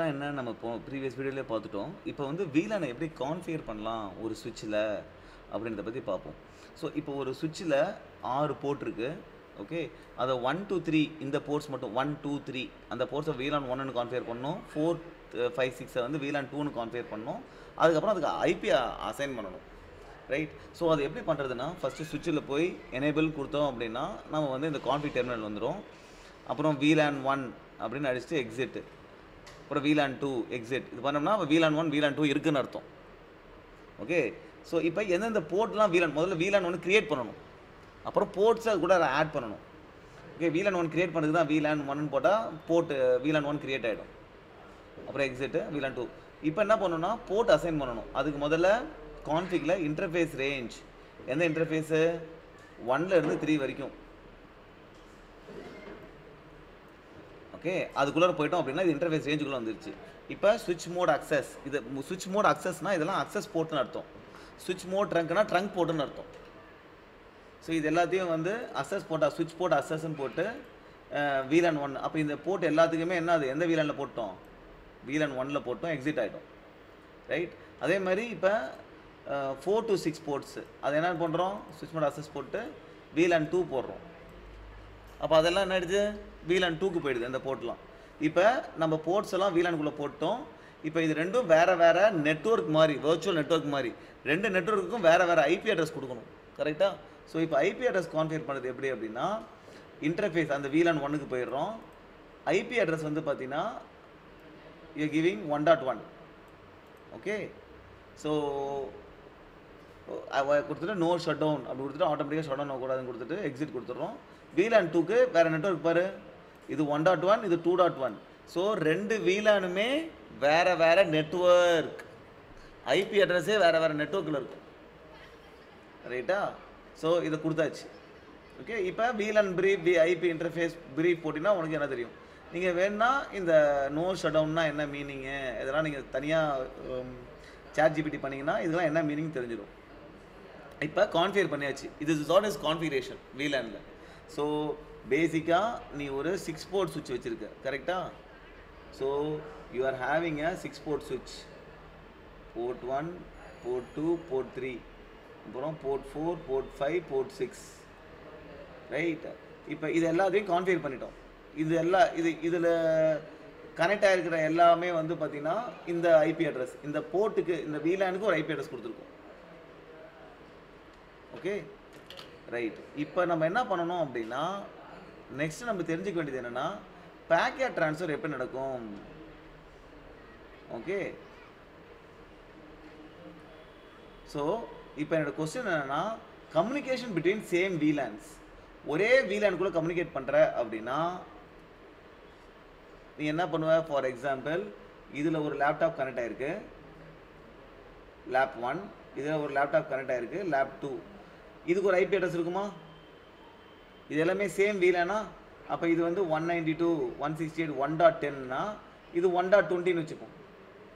என்ன நம்ம ப்ரீவியஸ் வீடியோலேயே பார்த்துட்டோம். இப்போ வந்து VLAN எப்படி கான்ஃபிகர் பண்ணலாம் ஒரு சுவிட்சில் அப்படின்றத பற்றி பார்ப்போம். ஸோ இப்போ ஒரு சுவிட்சில் 6 போர்ட் இருக்குது. ஓகே, அதை 1 2 3 இந்த போர்ட்ஸ் மட்டும் 1 2 3 அந்த போர்ட்ஸை VLAN 1ன்னு கான்ஃபிகர் பண்ணணும். 4 5 6 வந்து VLAN 2ன்னு கான்ஃபிகர் பண்ணணும். அதுக்கப்புறம் அதுக்கு IP அசைன் பண்ணணும். ரைட். ஸோ அது எப்படி பண்ணுறதுன்னா, ஃபஸ்ட்டு சுவிட்சில் போய் எனேபிள் கொடுத்தோம் அப்படின்னா நம்ம வந்து இந்த கான்ஃபிக் டெர்மினல் வந்துடும். அப்புறம் VLAN 1 அப்படின்னு அடிச்சுட்டு எக்ஸிட், அப்புறம் VLAN 2 எக்ஸிட். இது பண்ணோம்னா VLAN 1 VLAN 2 இருக்குன்னு அர்த்தம். ஓகே, ஸோ இப்போ எந்தெந்த போர்ட்லாம் முதல்ல VLAN 1 கிரியேட் பண்ணணும். அப்புறம் போர்ட்ஸை அது கூட ஆட் பண்ணணும். ஓகே, VLAN 1 கிரியேட் பண்ணுறது தான் VLAN 1ன்னு போட்டால் போர்ட் VLAN 1 கிரியேட் ஆகிடும். அப்புறம் எக்ஸிட்டு VLAN 2. இப்போ என்ன பண்ணணும்னா போர்ட் அசைன் பண்ணணும். அதுக்கு முதல்ல கான்ஃபிகில் இன்டர்ஃபேஸ் ரேஞ்ச், எந்த இன்டர்ஃபேஸு 1லேருந்து 3 வரைக்கும். ஓகே, அதுக்குள்ளே போயிட்டோம் அப்படின்னா இது இன்டர்ஃபேஸ் ரேஞ்சுக்குள்ளே வந்துருச்சு. இப்போ சுவிட்ச் மோட் அக்சஸ், இது சுவிட்ச் மோட் அக்சஸ்னால் இதெல்லாம் அக்சஸ் போர்ட்னு அர்த்தம். சுவிட்ச் மோட் ட்ரங்க்னா ட்ரங்க் போர்ட்டுன்னு அர்த்தம். ஸோ இது எல்லாத்தையும் வந்து அக்சஸ் போட்டால் சுவிட்ச் போர்ட் அக்சஸ்ன்னு போட்டு VLAN 1. அப்போ இந்த போர்ட் எல்லாத்துக்குமே என்ன, அது எந்த VLANல போட்டோம், VLAN 1ல் போட்டோம், எக்ஸிட் ஆகிட்டோம். ரைட். அதே மாதிரி இப்போ 4 to 6 போர்ட்ஸு, அது என்ன பண்ணுறோம், சுவிட்ச் மோட் அக்சஸ் போட்டு VLAN 2 போடுறோம். அப்போ அதெல்லாம் என்ன ஆயிடுது, VLAN 2க்கு போயிடுது அந்த போர்ட்லாம். இப்போ நம்ம போர்ட்ஸ் எல்லாம் VLANக்குள்ளே போட்டோம். இப்போ இது ரெண்டும் வேறு வேறு நெட்வொர்க் மாதிரி, வர்ச்சுவல் நெட்வொர்க் மாதிரி, ரெண்டு நெட்வொர்க்குக்கும் வேறு வேறு IP அட்ரஸ் கொடுக்கணும். கரெக்டாக? ஸோ இப்போ IP அட்ரஸ் கான்ஃபிகர் பண்ணுறது எப்படி அப்படின்னா, இன்டர்ஃபேஸ் அந்த VLAN 1க்கு போயிடுறோம். IP அட்ரஸ் வந்து பார்த்தீங்கன்னா யூ கிவிங் 1.1. ஓகே, ஸோ கொடுத்துட்டு நோ ஷட் டவுன் அப்படி கொடுத்துட்டு ஆட்டோமேட்டிக்காக ஷட் டவுன் ஆகக்கூடாதுன்னு கொடுத்துட்டு எக்ஸிட் கொடுத்துட்றோம். VLAN 2க்கு வேறு நெட்வொர்க் பாரு, இது 1.1, இது 2.1. ஸோ ரெண்டு VLANுமே வேறு வேறு நெட்வொர்க், IP அட்ரஸே வேறு வேறு நெட்வொர்க்கில் இருக்கும். ரைட்டா? ஸோ இதை கொடுத்தாச்சு. ஓகே, இப்போ VLAN brief IP interface brief போட்டிங்கன்னா உனக்கு என்ன தெரியும். நீங்கள் வேணுன்னா இந்த நோ ஷட் டவுன்னா என்ன மீனிங்கு, இதெல்லாம் நீங்கள் தனியாக ChatGPT பண்ணிங்கன்னா இதெல்லாம் என்ன மீனிங் தெரிஞ்சிடும். இப்போ கான்ஃபிகர் பண்ணியாச்சு. இது வாட் இஸ் கான்ஃபிகரேஷன் VLANல. ஸோ பேசிக்காக நீ ஒரு 6 போர்ட் சுவிட்ச் வச்சுருக்க. கரெக்டாக? So you are having a 6 port சுவிட்ச். போர்ட் 1, போர்ட் 2, போர்ட் 3, அப்புறம் போர்ட் 4, போர்ட் 5, போர்ட் 6. ரைட். இப்போ இது எல்லாத்தையும் கான்ஃபிகர் பண்ணிட்டோம். இதில் கனெக்ட் ஆகிருக்கிற எல்லாமே வந்து பார்த்திங்கன்னா இந்த IP அட்ரஸ், இந்த போர்ட்டுக்கு இந்த VLANக்கு ஒரு IP அட்ரஸ் கொடுத்துருக்கோம். Okay, right. இப்போ நம்ம என்ன பண்ணணும் அப்படின்னா, நெக்ஸ்ட் நம்ம தெரிஞ்சுக்க வேண்டியது என்னென்னா, பேக்கெட் ட்ரான்ஸ்ஃபர் எப்படி நடக்கும். ஓகே, ஸோ இப்போ என்னோட கொஸ்டின் என்னென்னா, கம்யூனிகேஷன் பிட்வீன் சேம் VLANs, ஒரே VLANக்குள்ளே கம்யூனிகேட் பண்ணுற அப்படின்னா நீ என்ன பண்ணுவ. ஃபார் எக்ஸாம்பிள், இதில் ஒரு லேப்டாப் கனெக்ட் ஆகிருக்கு, லேப் 1, இதில் ஒரு லேப்டாப் கனெக்ட் ஆகிருக்கு, லேப் 2. இதுக்கு ஒரு IP அட்ரஸ் இருக்குமா? இது எல்லாமே சேம் VLANனா, அப்போ இது வந்து 192.168 1.10னா இது 1.20ன்னு வச்சுப்போம்.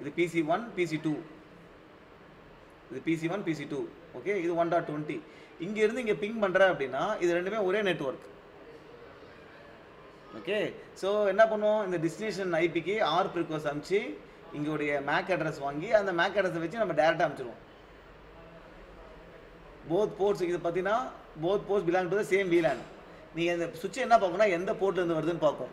இது PC1 PC2, இது PC1 PC2. ஓகே, இது 1.20. இங்கேருந்து இங்கே பிங் பண்ணுற அப்படின்னா இது ரெண்டுமே ஒரே நெட்வொர்க். ஓகே, ஸோ என்ன பண்ணுவோம், இந்த டெஸ்டினேஷன் IPக்கு ஆர் ரிக்வெஸ்ட் அனுப்பிச்சு இங்கோடைய மேக் அட்ரஸ் வாங்கி அந்த மேக் அட்ரஸை வச்சு நம்ம டேரெக்டாக அனுப்பிச்சிடுவோம். போத் போர்ட்ஸ் இது பார்த்தீங்கன்னா both ports belong to the same VLAN. நீங்கள் இந்த சுவிட்ச் என்ன பார்க்கணும்னா எந்த போர்ட்லேருந்து வருதுன்னு பார்க்கும்.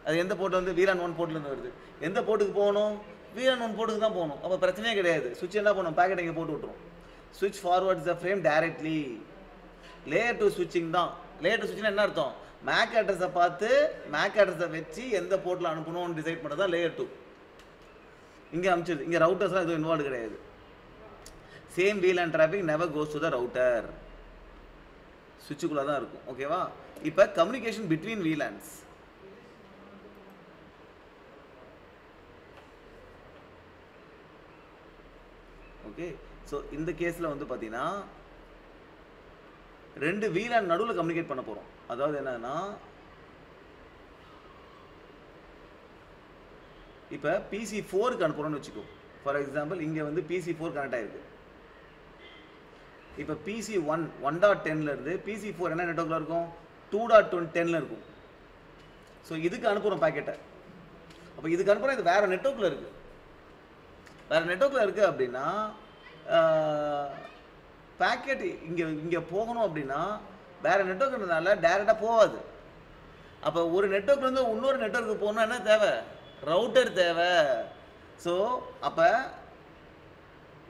அது எந்த போர்ட் வந்து VLAN 1 போர்ட்லேருந்து வருது, எந்த போர்ட்டுக்கு போகணும், VLAN 1 போர்ட்டுக்கு தான் போகணும். அப்போ பிரச்சனையே கிடையாது. சுவிட்ச் என்ன பண்ணணும், பேக்கெட் இங்கே போட்டு விட்ருவோம். சுவிட்ச் forwards the frame directly. Layer 2 ஸ்விட்சிங் தான். லேயர் 2 ஸ்விட்சிங் என்ன அர்த்தம், மேக் அட்ரஸை பார்த்து மேக் அட்ரஸை வச்சு எந்த போர்ட்டில் அனுப்பணும்னு டிசைட் பண்ணுறது தான் லேயர் 2. இங்கே அனுப்பிச்சிது. இங்கே ரவுட்டர்ஸ்லாம் எதுவும் இன்வால்வ் கிடையாது. Same VLAN traffic never goes to the router. சுவிட்சுக்குள்ளே தான் இருக்கும். ஓகேவா? இப்போ communication between VLANs. Okay, so இந்த கேஸில் வந்து பார்த்தீங்கன்னா ரெண்டு VLAN நடுவில் கம்யூனிகேட் பண்ண போகிறோம். அதாவது என்னன்னா, இப்போ PC4க்கு அனுப்புகிறோன்னு வச்சுக்கோ. ஃபார் எக்ஸாம்பிள், இங்கே வந்து PC4 கனெக்ட் ஆகிருக்கு. இப்போ PC1 1.10லேருந்து PC4 என்ன நெட்வொர்க்கில் இருக்கும், 2.10ல் இருக்கும். ஸோ இதுக்கு அனுப்புகிறோம் பேக்கெட்டை. அப்போ இதுக்கு அனுப்புகிற இது வேறு நெட்வொர்க்கில் இருக்குது. வேறு நெட்வொர்க்கில் இருக்குது அப்படின்னா பேக்கெட் இங்கே போகணும் அப்படின்னா வேறு நெட்வொர்க்னால டைரெக்டாக போகாது. அப்போ ஒரு நெட்வொர்க்லேருந்து இன்னொரு நெட்வொர்க்கு போகணுன்னா என்ன தேவை? ரவுட்டர் தேவை. ஸோ அப்போ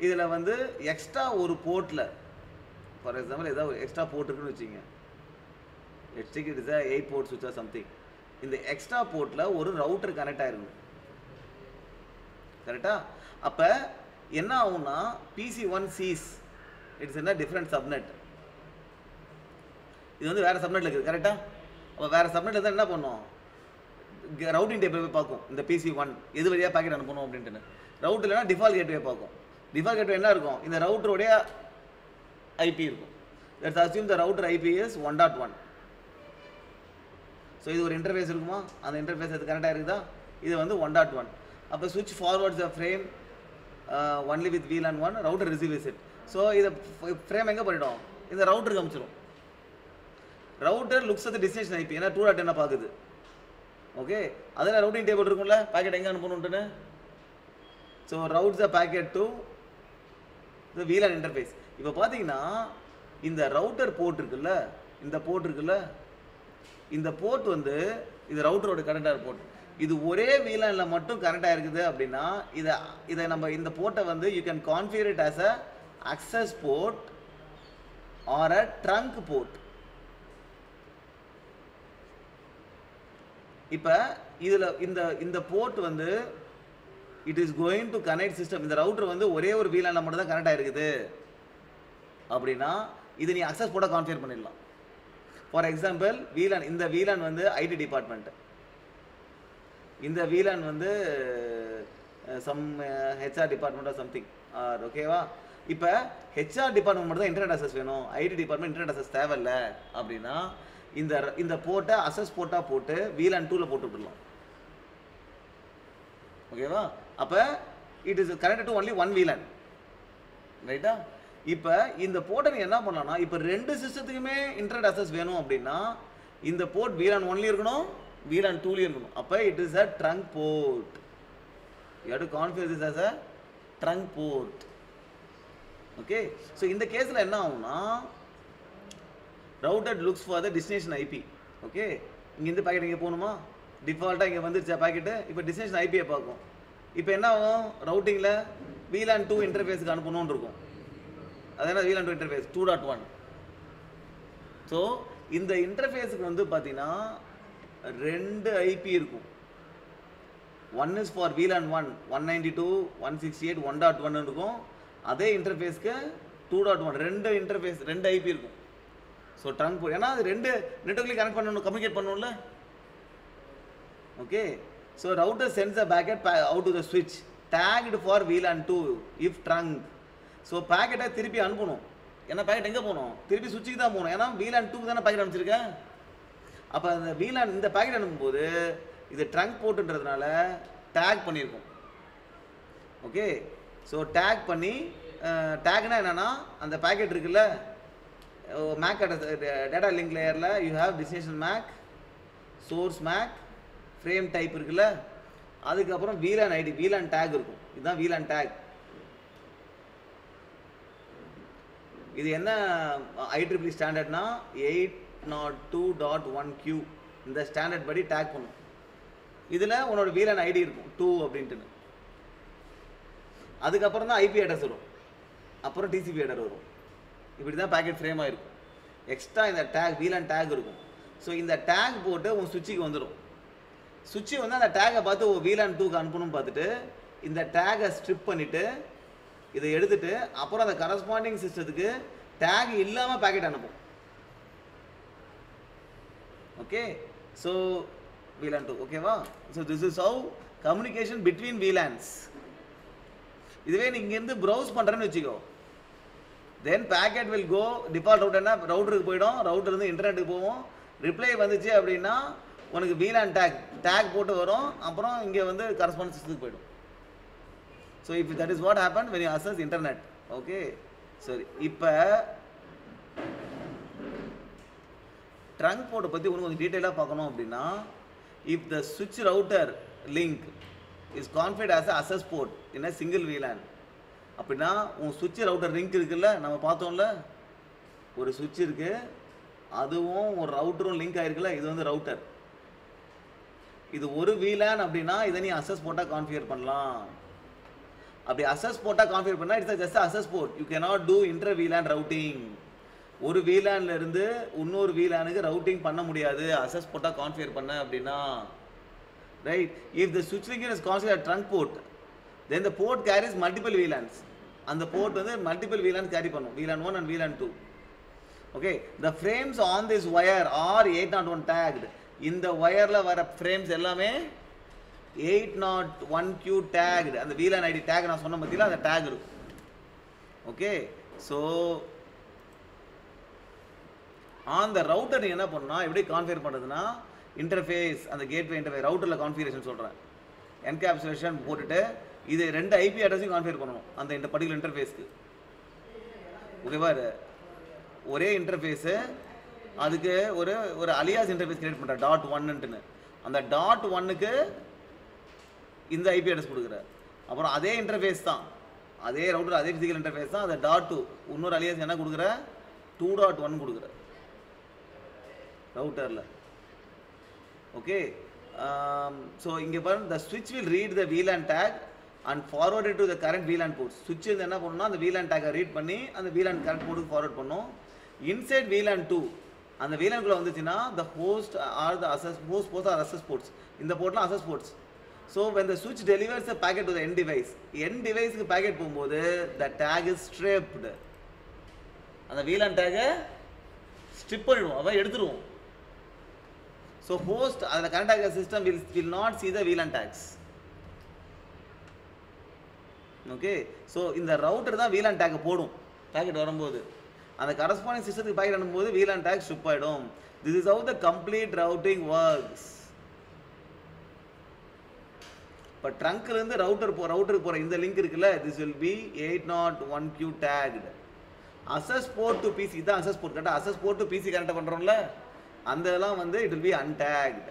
இதில் வந்து எக்ஸ்ட்ரா ஒரு போர்ட்டில், ஃபார் எக்ஸாம்பிள் ஏதாவது ஒரு எக்ஸ்ட்ரா போர்ட் இருக்குன்னு வச்சுங்க, let's take it is 8 port சுவிட்ச் ஆர் சம்திங். இந்த எக்ஸ்ட்ரா போர்ட்டில் ஒரு ரவுட்டர் கனெக்ட் ஆயிருக்கும். கரெக்டா? அப்போ என்ன ஆகும்னா PC1 சீஸ் இட்ஸ் என்ன டிஃப்ரெண்ட் சப்நெட். இது வந்து வேறு சப்நெட்டில் இருக்குது. கரெக்டாக? அப்போ வேறு சப்நெட்டில் தான் என்ன பண்ணும்? ரவுட்டிங் டேபிள் போய் பார்க்கும் இந்த PC1 எது வழியாக பேக்கெட் அனுப்பணும் அப்படின்ட்டு. ரவுட் இல்லைனா டிஃபால்ட் கேட்வே பார்க்கும். டிஃபால்ட் கேட்வே என்ன இருக்கும்? இந்த ரவுட்டருடைய ஐபி இருக்கும். Let's assume the router IP is 1.1. So இது ஒரு இன்டர்ஃபேஸ் இருக்குமா? அந்த இன்டர்ஃபேஸ் அது கரெக்டாக இருக்குதா? இது வந்து 1.1. அப்போ ஸ்விட்ச் forwards the frame only with VLAN 1, router receives it. So இதை ஃப்ரேம் எங்கே பண்ணிடும்? இந்த ரவுட்டருக்கு அனுப்பிச்சிடும். Router looks at destination IP, ஏன்னா 2.10 பார்க்குது. ஓகே, அதில் ரவுட்டிங் டேபிள் இருக்கும்ல, பேக்கெட் எங்கே அனுப்பணுன்ட்டுன்னு. So routes the packet to the VLAN interface. இப்போ பார்த்தீங்கன்னா இந்த ரவுட்டர் போர்ட் இருக்குல்ல, இந்த போர்ட் இருக்குல்ல, இந்த போர்ட் வந்து இது ரவுட்டரோட கனெக்டாக போர்ட். இது ஒரே VLANல மட்டும் கனெக்டாக இருக்குது அப்படின்னா இதை நம்ம இந்த போர்ட்டை வந்து you can configure it as a access port or a trunk port. இப்போ இதில் இந்த போர்ட் வந்து it is going to connect system. இந்த ரவுட்டர் வந்து ஒரே ஒரு VLANல மட்டும் தான் கனெக்ட் ஆகிருக்குது அப்படின்னா இது நீ அக்சஸ் போர்ட்டாக கான்ஃபிகர் பண்ணிடலாம். ஃபார் எக்ஸாம்பிள் VLAN, இந்த VLAN வந்து ஐடி டிபார்ட்மெண்ட், இந்த VLAN வந்து some HR department or something or ஓகேவா. இப்போ HR டிபார்ட்மெண்ட் மட்டும் தான் இன்டர்நெட் அக்சஸ் வேணும், ஐடி டிபார்ட்மெண்ட் இன்டர்நெட் அக்சஸ் தேவையில்லை அப்படின்னா இந்த போர்ட்டை அக்சஸ் போர்ட்டாக போட்டு VLAN 2ல போட்டு விட்டுடலாம். ஓகேவா? அப்போ it is connected to only one VLAN, ரைட்டா? இப்போ இந்த போர்ட்டை நீ என்ன பண்ணலாம்னா, இப்போ ரெண்டு சிஸ்டத்துக்குமே இன்டர்நெட் அக்சஸ் வேணும் அப்படின்னா இந்த போர்ட் VLAN 1லையும் இருக்கணும், VLAN 2லையும் இருக்கணும். அப்போ it is a trunk port. You have to configure this as a trunk port. Okay, so இந்த கேஸில் என்ன ஆகும்னா router looks for the destination IP. Okay, இங்கேருந்து பேக்கெட் இங்கே போகணுமா, டிஃபால்ட்டாக இங்கே வந்துருச்சா பேக்கெட்டு, இப்போ டெஸ்டினேஷன் ஐபியை பார்க்கும். இப்போ என்ன ஆகும்? ரவுட்டிங்கில் VLAN 2 இன்டர்ஃபேஸுக்கு அனுப்பணும்னு இருக்கும். அதனால் VLAN 2 இன்டர்ஃபேஸ் 2.1. ஸோ இந்த இன்டர்ஃபேஸுக்கு வந்து பார்த்தீங்கன்னா ரெண்டு ஐபி இருக்கும். ஒன் இஸ் ஃபார் VLAN 1 192.168 1.1 இருக்கும். அதே இன்டர்ஃபேஸ்க்கு 2.1 ரெண்டு இன்டர்ஃபேஸ், ரெண்டு ஐபி இருக்கும். ஸோ ட்ரங்க் போர்ட், ஏன்னா அது ரெண்டு நெட்வொர்க்லையும் கனெக்ட் பண்ணணும், கம்யூனிகேட் பண்ணணும்ல. Okay, so router sends a packet out to the ஸ்விட்ச் tagged for VLAN 2 if trunk. So பேக்கெட்டை திருப்பி அனுப்பணும். ஏன்னா பேக்கெட் எங்கே போகணும்? திருப்பி சுவிட்சுக்கு தான் போகணும். ஏன்னா VLAN 2 தானே பேக்கெட் அனுப்பிச்சிருக்கேன். அப்போ அந்த VLAN இந்த பேக்கெட் அனுப்பும்போது இது ட்ரங்க் போர்ட்டுன்றதுனால டேக் பண்ணியிருக்கோம். ஓகே, ஸோ டேக் பண்ணி, டேக்னா என்னென்னா அந்த பேக்கெட் இருக்குல்ல, மேக் டேட்டா லிங்க் லேயரில் you have destination MAC, source MAC, frame type இருக்குல்ல, அதுக்கப்புறம் VLAN ஐடி, VLAN டேக் இருக்கும். இதுதான் VLAN டேக். இது என்ன IEEE ஸ்டாண்டர்ட்னா 802.1Q. இந்த ஸ்டாண்டர்ட் படி டேக் பண்ணும். இதில் உன்னோட VLAN ஐடி இருக்கும் 2 அப்படின்ட்டு. அதுக்கப்புறம் தான் IP அட்ரஸ் வரும், அப்புறம் TCP ஹெடர் வரும். இப்படி தான் பேக்கெட் ஃப்ரேம் ஆகிருக்கும். எக்ஸ்ட்ரா இந்த டேக் VLAN டேக் இருக்கும். ஸோ இந்த டேக் போட்டு உன் சுவிட்சுக்கு வந்துடும். சுவிட்சு வந்து அந்த டேகை பார்த்து VLAN 2க்கு அனுப்பணும்னு பார்த்துட்டு இந்த டேகை ஸ்ட்ரிப் பண்ணிவிட்டு இதை எடுத்துட்டு அப்புறம் அந்த கரஸ்பாண்டிங் சிஸ்டத்துக்கு டேக் இல்லாமல் பேக்கெட் அனுப்பும். Okay, so VLAN 2. ஓகேவா? So this is how communication between VLANs. இதுவே நீ இங்கேருந்து ப்ரௌஸ் பண்ணுறேன்னு வச்சுக்கோ, தென் பேக்கெட் வில் கோ டிஃபால்ட் ரவுட்டர்னா ரவுட்டருக்கு போயிடும், ரவுட்டர்லேருந்து இன்டர்நெட்டுக்கு போவோம். ரிப்ளை வந்துச்சு அப்படின்னா உனக்கு VLAN டேக் போட்டு வரும், அப்புறம் இங்கே வந்து கரஸ்பாண்டிங் சிஸ்டத்துக்கு போயிடும். So if that is what happen when you access internet. Okay, சரி. இப்போ ட்ரங்க் போர்ட்டை பற்றி இன்னும் கொஞ்சம் டீட்டெயிலாக பார்க்கணும் அப்படின்னா, இஃப் த சுவிட்ச் router link is configured as a access port in a single VLAN. அப்படின்னா உன் சுவிட்ச் ரவுட்டர் லிங்க் இருக்குல்ல, நம்ம பார்த்தோம்ல, ஒரு சுவிட்ச் இருக்கு, அதுவும் ஒரு ரவுட்டரும் லிங்க் ஆயிருக்குல்ல, இது வந்து ரவுட்டர். இது ஒரு VLAN அப்படின்னா இதை நீ அசஸ் போட்டா கான்ஃபிகர் பண்ணலாம். அப்படி அசஸ் போட்டா கான்ஃபிகர் பண்ணா it's just access port. You cannot do inter VLAN routing. ஒரு VLANல இருந்து இன்னொரு VLANக்கு ரவுட்டிங் பண்ண முடியாது அசஸ் போட்டா கான்ஃபிகர் பண்ண அப்படின்னா. ரைட்? இஃப் த சுவிட்ச் link is configured trunk port, then the port carries multiple VLANs. அந்த போர்ட் வந்து மல்டிபிள் VLAN கேரி பண்ணும், VLAN 1 and VLAN 2. okay, the frames on this wire are 801 tagged. இந்த வயர்ல வர frames எல்லாமே 801Q tagged. அந்த VLAN ID tag நான் சொன்ன பத்தில அந்த tag இருக்கும். okay, so on the router நீ என்ன பண்ணா எப்படி கான்ஃபிகர் பண்றதுன்னா, இன்டர்ஃபேஸ் அந்த கேட்வே இன்டர்ஃபேஸ் ரவுட்டர்ல கான்ஃபிகரேஷன் சொல்றேன். என்கேப்சுலேஷன் போட்டுட்டு இது ரெண்டு ஐபி அட்ரஸையும் கான்ஃபிகர் பண்ணணும் அந்த இந்த பர்டிகுலர் இன்டர்ஃபேஸ்க்கு. ஓகேவா? ஒரே இன்டர்ஃபேஸு அதுக்கு ஒரு ஒரு அலியாஸ் இன்டர்ஃபேஸ் கிரியேட் பண்ணுற .1ன்ட்டுன்னு. அந்த .1க்கு இந்த ஐபி அட்ரஸ் கொடுக்குற. அப்புறம் அதே இன்டர்ஃபேஸ் தான், அதே ரவுட்டர் அதே ஃபிசிக்கல் இன்டர்ஃபேஸ் தான், அந்த .2 இன்னொரு அலியாஸ் என்ன கொடுக்குற, 2.1 கொடுக்குற ரவுட்டரில். ஓகே, so இங்கே பாருங்க, the switch will read the VLAN tag and forward it to the current VLAN ports. switch வந்து என்ன பண்ணணும்னா அந்த VLAN tag ரீட் பண்ணி அந்த VLAN current portக்கு ஃபார்வர்ட் பண்ணும். inside VLAN 2 அந்த VLAN குள்ள வந்துச்சுன்னா the host or the access host ports are access ports. இந்த போர்ட்லாம் access ports. so when the switch delivers the packet to the end deviceக்கு packet போகும்போது the tag is stripped. அந்த VLAN tag strip பண்ணிடுவோம், அவ எடுத்துருவோம். so host the current access system will not see the VLAN tags. okay, so இந்த router தான் VLAN tag போடும் packet வரும்போது. அந்த corresponding systemக்கு packet அனுப்பும்போது VLAN tag strip ஆயிடும். this is how the complete routing works. but trunkல இருந்து routerக்கு போற இந்த லிங்க் இருக்குல்ல, this will be 801Q tagged. access port to PC இதான் access port. கரெக்ட்டா access port to PC connect பண்றோம்ல, அந்த இதெல்லாம் வந்து it will be untagged.